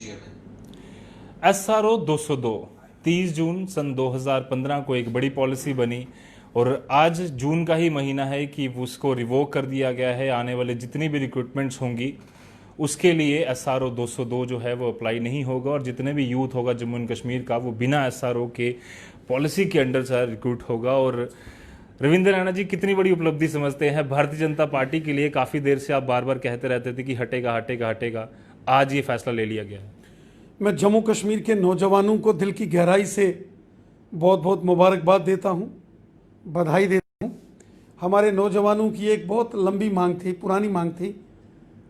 Chairman. SRO 202 30 जून सन 2015 को एक बड़ी पॉलिसी बनी और आज जून का ही महीना है कि उसको रिवोक कर दिया गया है। आने वाले जितनी भी रिक्रूटमेंट्स होंगी उसके लिए SRO 202 जो है वो अप्लाई नहीं होगा और जितने भी यूथ होगा जम्मू एंड कश्मीर का वो बिना SRO के पॉलिसी के अंडर से रिक्रूट होगा। और रविंद्र रैना जी, कितनी बड़ी उपलब्धि समझते हैं भारतीय जनता पार्टी के लिए? काफ़ी देर से आप बार बार कहते रहते थे कि हटेगा हटेगा हटेगा, आज ये फैसला ले लिया गया है। मैं जम्मू कश्मीर के नौजवानों को दिल की गहराई से बहुत बहुत मुबारकबाद देता हूं, बधाई देता हूं। हमारे नौजवानों की एक बहुत लंबी मांग थी, पुरानी मांग थी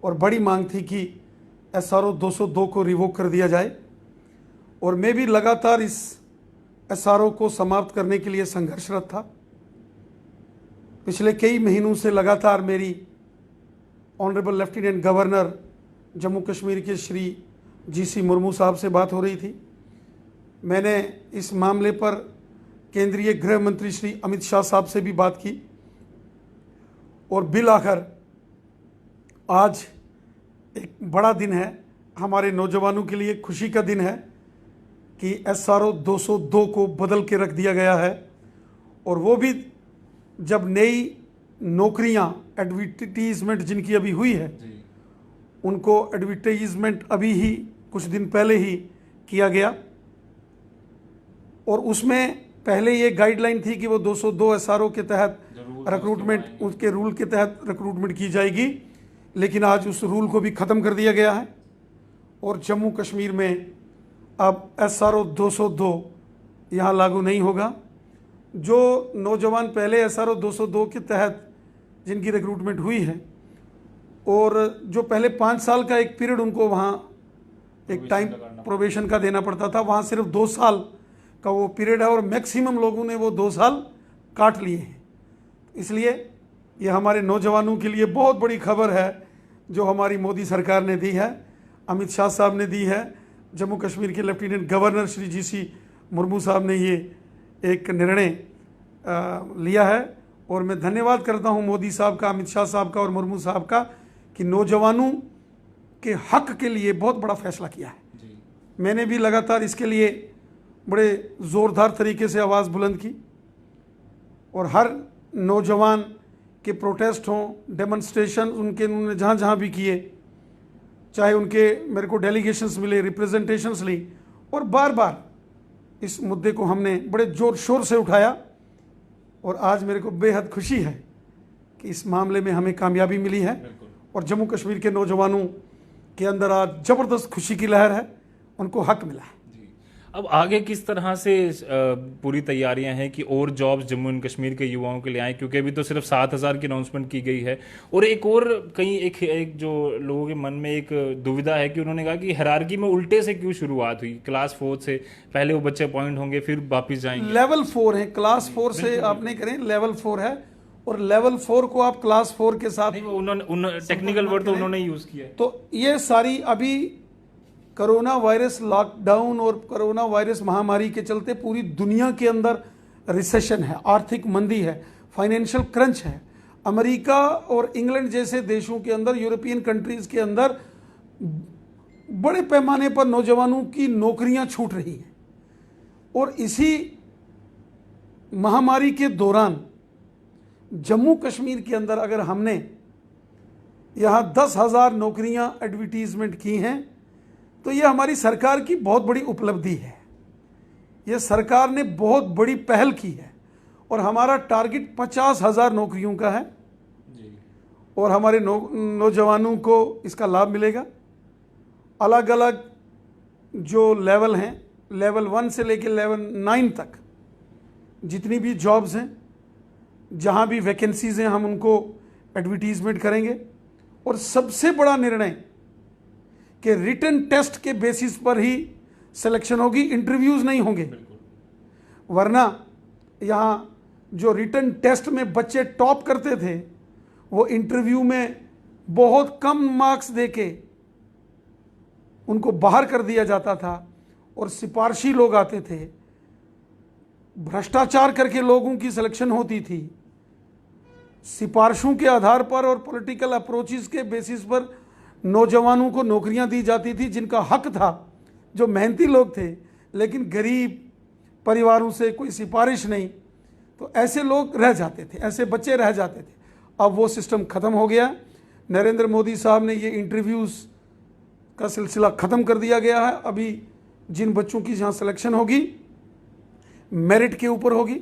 और बड़ी मांग थी कि SRO 202 को रिवोक कर दिया जाए और मैं भी लगातार इस SRO को समाप्त करने के लिए संघर्षरत था। पिछले कई महीनों से लगातार मेरी honourable lieutenant governor Jammu Kashmir के श्री GC मुर्मू साहब से बात हो रही थी। मैंने इस मामले पर केंद्रीय गृह मंत्री श्री अमित शाह साहब से भी बात की और बिल आखिर आज एक बड़ा दिन है, हमारे नौजवानों के लिए खुशी का दिन है कि SRO 202 को बदल के रख दिया गया है। और वो भी जब नई नौकरियां एडवर्टीजमेंट जिनकी अभी हुई है उनको एडवर्टाइजमेंट अभी ही कुछ दिन पहले ही किया गया और उसमें पहले ये गाइडलाइन थी कि वो 202 SRO के तहत रिक्रूटमेंट, उसके रूल के तहत रिक्रूटमेंट की जाएगी, लेकिन आज उस रूल को भी ख़त्म कर दिया गया है और जम्मू कश्मीर में अब SRO 202 यहाँ लागू नहीं होगा। जो नौजवान पहले SRO 202 के तहत जिनकी रिक्रूटमेंट हुई है और जो पहले 5 साल का एक पीरियड उनको वहाँ एक टाइम प्रोबेशन का देना पड़ता था, वहाँ सिर्फ 2 साल का वो पीरियड है और मैक्सिमम लोगों ने वो 2 साल काट लिए हैं। इसलिए ये हमारे नौजवानों के लिए बहुत बड़ी खबर है जो हमारी मोदी सरकार ने दी है, अमित शाह साहब ने दी है, जम्मू कश्मीर के lieutenant governor Shri GC Murmu साहब ने ये एक निर्णय लिया है। और मैं धन्यवाद करता हूँ मोदी साहब का, अमित शाह साहब का और मुर्मू साहब का कि नौजवानों के हक के लिए बहुत बड़ा फैसला किया है। मैंने भी लगातार इसके लिए बड़े ज़ोरदार तरीके से आवाज़ बुलंद की और हर नौजवान के प्रोटेस्ट हों, डेमोन्स्ट्रेशन उन्होंने जहाँ जहाँ भी किए, चाहे उनके मेरे को डेलीगेशंस मिले, रिप्रेजेंटेशंस ली और बार बार इस मुद्दे को हमने बड़े ज़ोर शोर से उठाया और आज मेरे को बेहद खुशी है कि इस मामले में हमें कामयाबी मिली है और जम्मू कश्मीर के नौजवानों के अंदर आज ज़बरदस्त खुशी की लहर है, उनको हक मिला है। अब आगे किस तरह से पूरी तैयारियां हैं कि और जॉब्स जम्मू एंड कश्मीर के युवाओं के लिए आए, क्योंकि अभी तो सिर्फ 7,000 की अनाउंसमेंट की गई है और एक और कहीं एक जो लोगों के मन में एक दुविधा है कि उन्होंने कहा कि हायरार्की में उल्टे से क्यों शुरुआत हुई, क्लास 4 से पहले वो बच्चे अपॉइंट होंगे फिर वापस जाएंगे। लेवल 4 है, क्लास 4 से आप नहीं करें, लेवल 4 है और लेवल 4 को आप क्लास 4 के साथ, उन्होंने टेक्निकल वर्ड तो उन्होंने यूज किया। तो ये सारी अभी कोरोना वायरस लॉकडाउन और कोरोना वायरस महामारी के चलते पूरी दुनिया के अंदर रिसेशन है, आर्थिक मंदी है, फाइनेंशियल क्रंच है। अमेरिका और इंग्लैंड जैसे देशों के अंदर, यूरोपियन कंट्रीज के अंदर बड़े पैमाने पर नौजवानों की नौकरियां छूट रही हैं और इसी महामारी के दौरान जम्मू कश्मीर के अंदर अगर हमने यहाँ 10,000 नौकरियां एडवर्टीजमेंट की हैं तो ये हमारी सरकार की बहुत बड़ी उपलब्धि है। ये सरकार ने बहुत बड़ी पहल की है और हमारा टारगेट 50,000 नौकरियों का है और हमारे नौजवानों को इसका लाभ मिलेगा। अलग अलग जो लेवल हैं, लेवल 1 से लेकर लेवल 9 तक जितनी भी जॉब्स हैं, जहाँ भी वैकेंसीज हैं, हम उनको एडवर्टीजमेंट करेंगे और सबसे बड़ा निर्णय कि रिटन टेस्ट के बेसिस पर ही सिलेक्शन होगी, इंटरव्यूज नहीं होंगे। वरना यहाँ जो रिटन टेस्ट में बच्चे टॉप करते थे वो इंटरव्यू में बहुत कम मार्क्स देके उनको बाहर कर दिया जाता था और सिफारशी लोग आते थे, भ्रष्टाचार करके लोगों की सिलेक्शन होती थी। सिफारिशों के आधार पर और पॉलिटिकल अप्रोचेस के बेसिस पर नौजवानों को नौकरियां दी जाती थी जिनका हक था जो मेहनती लोग थे लेकिन गरीब परिवारों से कोई सिफारिश नहीं, तो ऐसे लोग रह जाते थे, ऐसे बच्चे रह जाते थे। अब वो सिस्टम ख़त्म हो गया। नरेंद्र मोदी साहब ने ये इंटरव्यूज़ का सिलसिला ख़त्म कर दिया गया है। अभी जिन बच्चों की जहाँ सिलेक्शन होगी मेरिट के ऊपर होगी,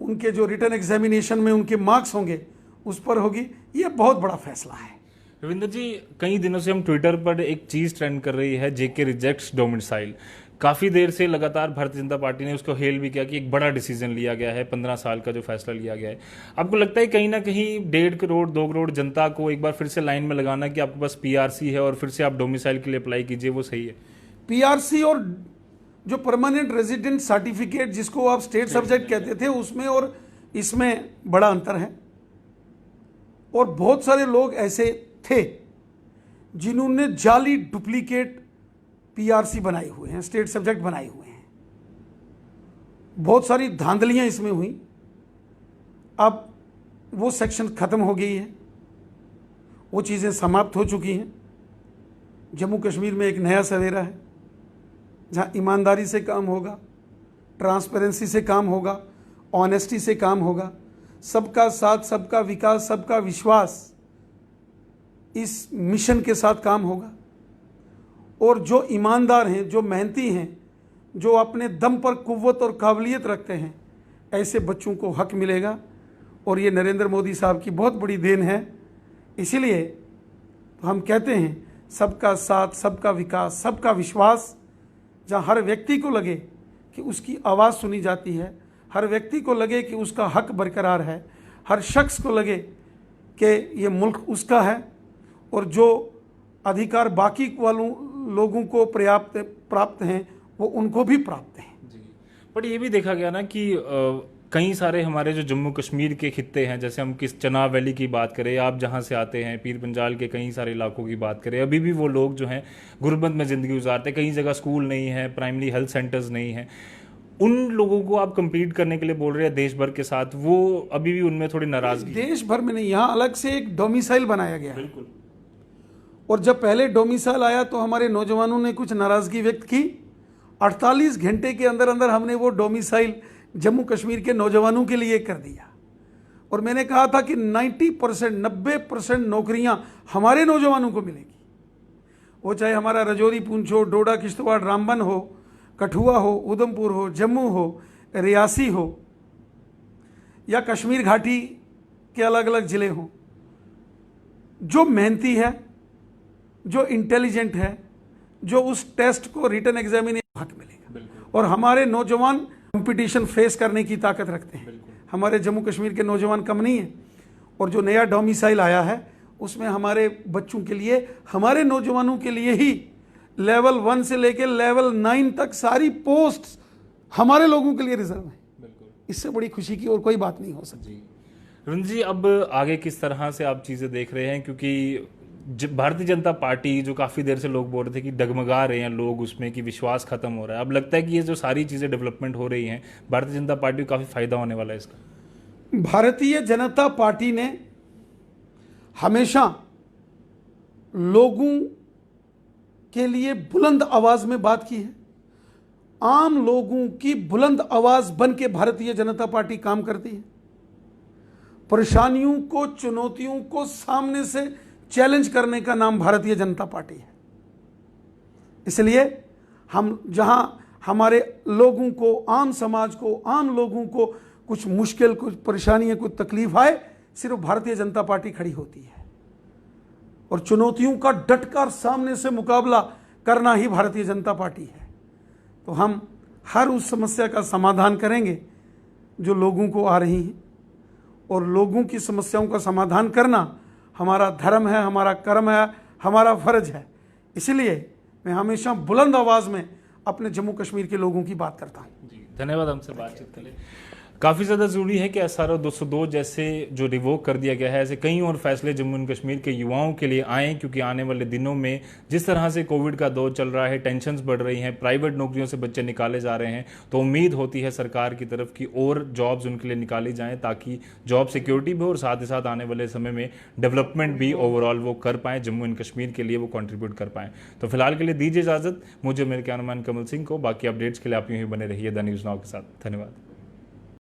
उनके जो रिटन एग्जामिनेशन में उनके मार्क्स होंगे उस पर होगी। ये बहुत बड़ा फैसला है। रविंद्र जी, कई दिनों से हम ट्विटर पर एक चीज ट्रेंड कर रही है, जेके रिजेक्ट्स डोमिसाइल। काफी देर से लगातार भारतीय जनता पार्टी ने उसको हेल भी किया कि एक बड़ा डिसीजन लिया गया है, 15 साल का जो फैसला लिया गया है। आपको लगता है कहीं ना कहीं 1.5 करोड़ 2 करोड़ जनता को एक बार फिर से लाइन में लगाना कि आपके पास पीआरसी है और फिर से आप डोमिसाइल के लिए अप्लाई कीजिए, वो सही है? पीआरसी और जो परमानेंट रेजिडेंट सर्टिफिकेट जिसको आप स्टेट सब्जेक्ट कहते थे, उसमें और इसमें बड़ा अंतर है। और बहुत सारे लोग ऐसे थे जिन्होंने जाली डुप्लीकेट पीआरसी बनाए हुए हैं, स्टेट सब्जेक्ट बनाए हुए हैं। बहुत सारी धांधलियां इसमें हुई। अब वो सेक्शन खत्म हो गई है, वो चीज़ें समाप्त हो चुकी हैं। जम्मू कश्मीर में एक नया सवेरा है जहां ईमानदारी से काम होगा, ट्रांसपेरेंसी से काम होगा, ऑनेस्टी से काम होगा, सबका साथ, सबका विकास, सबका विश्वास, इस मिशन के साथ काम होगा। और जो ईमानदार हैं, जो मेहनती हैं, जो अपने दम पर कुव्वत और काबिलियत रखते हैं, ऐसे बच्चों को हक मिलेगा। और ये नरेंद्र मोदी साहब की बहुत बड़ी देन है। इसीलिए तो हम कहते हैं सबका साथ, सबका विकास, सबका विश्वास। जहाँ हर व्यक्ति को लगे कि उसकी आवाज़ सुनी जाती है, हर व्यक्ति को लगे कि उसका हक बरकरार है, हर शख्स को लगे कि ये मुल्क उसका है और जो अधिकार बाकी वालों लोगों को प्राप्त हैं वो उनको भी प्राप्त हैं। जी, बट ये भी देखा गया ना कि कई सारे हमारे जो जम्मू कश्मीर के खित्ते हैं, जैसे हम किस चनाब वैली की बात करें, आप जहां से आते हैं, पीर पंजाल के कई सारे इलाकों की बात करें, अभी भी वो लोग जो हैं गुर्बत में ज़िंदगी गुजारते हैं। कई जगह स्कूल नहीं है, प्राइमरी हेल्थ सेंटर्स नहीं हैं। उन लोगों को आप compete करने के लिए बोल रहे हैं देश भर के साथ, वो अभी भी उनमें थोड़ी नाराजगी? देश भर में नहीं, यहाँ अलग से एक डोमिसाइल बनाया गया है। बिल्कुल। और जब पहले डोमिसाइल आया तो हमारे नौजवानों ने कुछ नाराज़गी व्यक्त की। 48 घंटे के अंदर अंदर हमने वो डोमिसाइल जम्मू कश्मीर के नौजवानों के लिए कर दिया। और मैंने कहा था कि 90% नौकरियां हमारे नौजवानों को मिलेगी। वो चाहे हमारा रजौरी, पुंछ हो, डोडा, किश्तवाड़, रामबन हो, कठुआ हो, उधमपुर हो, जम्मू हो, रियासी हो या कश्मीर घाटी के अलग अलग ज़िले हों। जो मेहनती है, जो इंटेलिजेंट है, जो उस टेस्ट को रिटन एग्जामिनेशन हक मिलेगा। और हमारे नौजवान कंपटीशन फेस करने की ताकत रखते हैं। हमारे जम्मू कश्मीर के नौजवान कम नहीं है। और जो नया डोमिसाइल आया है उसमें हमारे बच्चों के लिए, हमारे नौजवानों के लिए ही लेवल 1 से लेकर लेवल 9 तक सारी पोस्ट हमारे लोगों के लिए रिजर्व है। इससे बड़ी खुशी की और कोई बात नहीं हो सकती। रविंद्र जी, अब आगे किस तरह से आप चीज़ें देख रहे हैं? क्योंकि भारतीय जनता पार्टी जो काफ़ी देर से लोग बोल रहे थे कि डगमगा रहे हैं लोग उसमें, कि विश्वास खत्म हो रहा है, अब लगता है कि ये जो सारी चीज़ें डेवलपमेंट हो रही हैं, भारतीय जनता पार्टी को काफ़ी फायदा होने वाला है इसका? भारतीय जनता पार्टी ने हमेशा लोगों के लिए बुलंद आवाज में बात की है। आम लोगों की बुलंद आवाज बन के भारतीय जनता पार्टी काम करती है। परेशानियों को, चुनौतियों को सामने से चैलेंज करने का नाम भारतीय जनता पार्टी है। इसलिए हम जहां हमारे लोगों को, आम समाज को, आम लोगों को कुछ मुश्किल, कुछ परेशानियां, कुछ तकलीफ आए, सिर्फ भारतीय जनता पार्टी खड़ी होती है। और चुनौतियों का डटकर सामने से मुकाबला करना ही भारतीय जनता पार्टी है। तो हम हर उस समस्या का समाधान करेंगे जो लोगों को आ रही हैं। और लोगों की समस्याओं का समाधान करना हमारा धर्म है, हमारा कर्म है, हमारा फर्ज है। इसलिए मैं हमेशा बुलंद आवाज में अपने जम्मू कश्मीर के लोगों की बात करता हूँ। जी, धन्यवाद हमसे बातचीत के लिए। काफ़ी ज़्यादा ज़रूरी है कि SRO 202 जैसे जो रिवोक कर दिया गया है, ऐसे कई और फैसले जम्मू एंड कश्मीर के युवाओं के लिए आएँ, क्योंकि आने वाले दिनों में जिस तरह से कोविड का दौर चल रहा है, टेंशन्स बढ़ रही हैं, प्राइवेट नौकरियों से बच्चे निकाले जा रहे हैं, तो उम्मीद होती है सरकार की तरफ की और जॉब्स उनके लिए निकाली जाएँ ताकि जॉब सिक्योरिटी भी हो और साथ ही साथ आने वाले समय में डेवलपमेंट भी ओवरऑल वो कर पाएँ, जम्मू एंड कश्मीर के लिए वो कंट्रीब्यूट कर पाएँ। तो फिलहाल के लिए दीजिए इजाज़त, मुझे मेरे कैमरामैन कमल सिंह को। बाकी अपडेट्स के लिए आप यूँ ही बने रहिए द न्यूज़ नाउ के साथ। धन्यवाद।